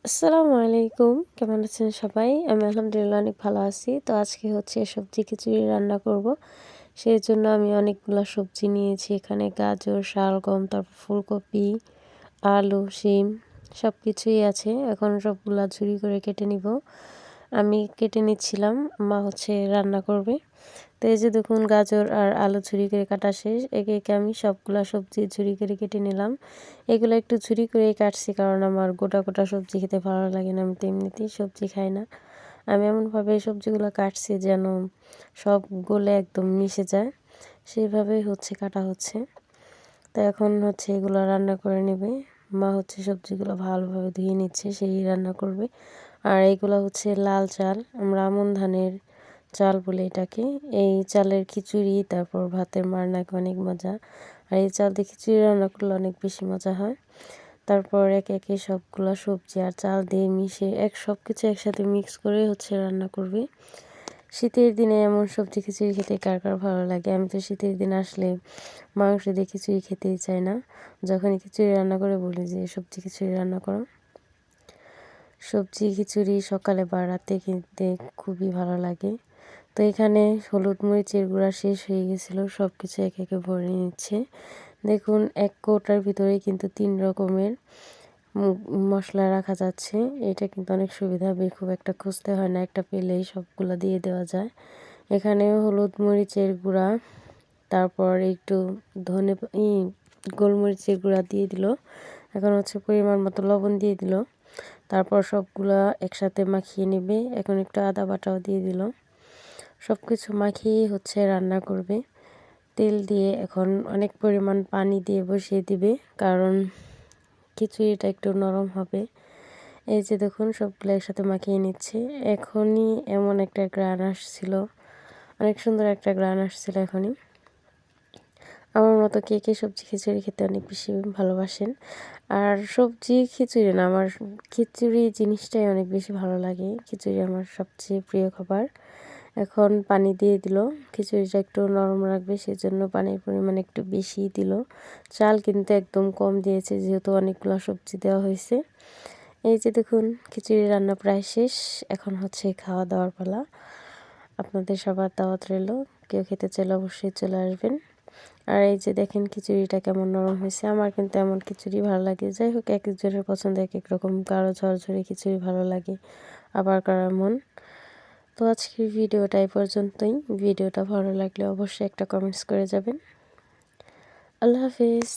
আসসালামু আলাইকুম। কেমন আছেন সবাই? আমি আলহামদুলিল্লাহ অনেক ভালো আছি। তো আজকে হচ্ছে সবজি খিচুড়ি রান্না করব। সেজন্য আমি অনেকগুলা সবজি নিয়েছি। এখানে গাজর, শালগম, তারপর ফুলকপি, আলু, শিম সবকিছুই আছে। এখন সবগুলা ঝুরি করে কেটে নিব। আমি কেটে নিচ্ছিলাম, মা হচ্ছে রান্না করবে। তো এই যে দেখুন গাজর আর আলু ঝুরি করে কাটা শেষ। একে একে আমি সবগুলা সবজি ঝুরি করে কেটে নিলাম। এগুলো একটু ঝুরি করেই কাটছি, কারণ আমার গোটা গোটা সবজি খেতে ভালো লাগে না। আমি তো এমনিতেই সবজি খাই না। আমি এমনভাবে সবজিগুলো কাটছি যেন সব গলে একদম মিশে যায়, সেইভাবেই হচ্ছে কাটা হচ্ছে। তো এখন হচ্ছে এগুলো রান্না করে নেবে। মা হচ্ছে সবজিগুলো ভালোভাবে ধুয়ে নিচ্ছে, সেই রান্না করবে। আর এইগুলো হচ্ছে লাল চাল, আমরা আমন ধানের চাল বলে এটাকে। এই চালের খিচুড়ি, তারপর ভাতের মার নাকি অনেক মজা। আর এই চাল দিয়ে খিচুড়ি রান্না করলে অনেক বেশি মজা হয়। তারপর একে একে সবগুলো সবজি আর চাল দিয়ে মিশে সব কিছু একসাথে মিক্স করে হচ্ছে রান্না করবে। শীতের দিনে এমন সবজি খিচুড়ি খেতে কার কার ভালো লাগে? আমি তো শীতের দিন আসলে মাংস দিয়ে খিচুড়ি খেতেই চাই না। যখনই খিচুড়ি রান্না করে বলি যে সবজি খিচুড়ি রান্না করো। সবজি খিচুড়ি সকালে বা রাতে খেতে খুবই ভালো লাগে। তো এখানে হলুদ মরিচের গুঁড়া শেষ হয়ে গেছিলো, সব কিছু একে একে ভরে নিচ্ছে। দেখুন এক কৌটার ভিতরে কিন্তু 3 রকমের মশলা রাখা যাচ্ছে। এটা কিন্তু অনেক সুবিধা, খুব একটা খুঁজতে হয় না, একটা পেলেই সবগুলো দিয়ে দেওয়া যায়। এখানে হলুদ মরিচের গুঁড়া, তারপর একটু ধনে গোলমরিচের গুঁড়া দিয়ে দিল। এখন হচ্ছে পরিমাণ মতো লবণ দিয়ে দিল। তারপর সবগুলা একসাথে মাখিয়ে নেবে। এখন একটু আদা বাটাও দিয়ে দিল। সব কিছু মাখিয়ে হচ্ছে রান্না করবে তেল দিয়ে। এখন অনেক পরিমাণ পানি দিয়ে বসিয়ে দিবে, কারণ খিচুড়িটা একটু নরম হবে। এই যে দেখুন সবগুলো একসাথে মাখিয়ে নিচ্ছে। এখনই এমন একটা গ্রান আসছিল, অনেক সুন্দর একটা গ্রান আসছিল এখনই। আমার মতো কে কে সবজি খিচুড়ি খেতে অনেক বেশি ভালোবাসেন? আর সবজি খিচুড়ি না, আমার খিচুড়ি জিনিসটাই অনেক বেশি ভালো লাগে। খিচুড়ি আমার সবচেয়ে প্রিয় খাবার। এখন পানি দিয়ে দিল, খিচুড়িটা একটু নরম রাখবে সেজন্য পানির পরিমাণ একটু বেশি দিল। চাল কিন্তু একদম কম দিয়েছে, যেহেতু অনেকগুলো সবজি দেওয়া হয়েছে। এই যে দেখুন খিচুড়ি রান্না প্রায় শেষ। এখন হচ্ছে খাওয়া দাওয়ার পালা। আপনাদের সবার দাওয়াত রইল, কেউ খেতে চাইলে অবশ্যই চলে আসবেন। আর এই যে দেখেন খিচুড়িটা কেমন নরম হয়েছে। আমার কিন্তু এমন খিচুড়ি ভালো লাগে। যাই হোক, এক একজনের পছন্দ এক এক রকম। কারো ঝরঝরে খিচুড়ি ভালো লাগে, আবার কারো এমন। তো আজকের ভিডিওটা এই পর্যন্তই। ভিডিওটা ভালো লাগলে অবশ্যই একটা কমেন্টস করে যাবেন। আল্লাহ হাফিজ।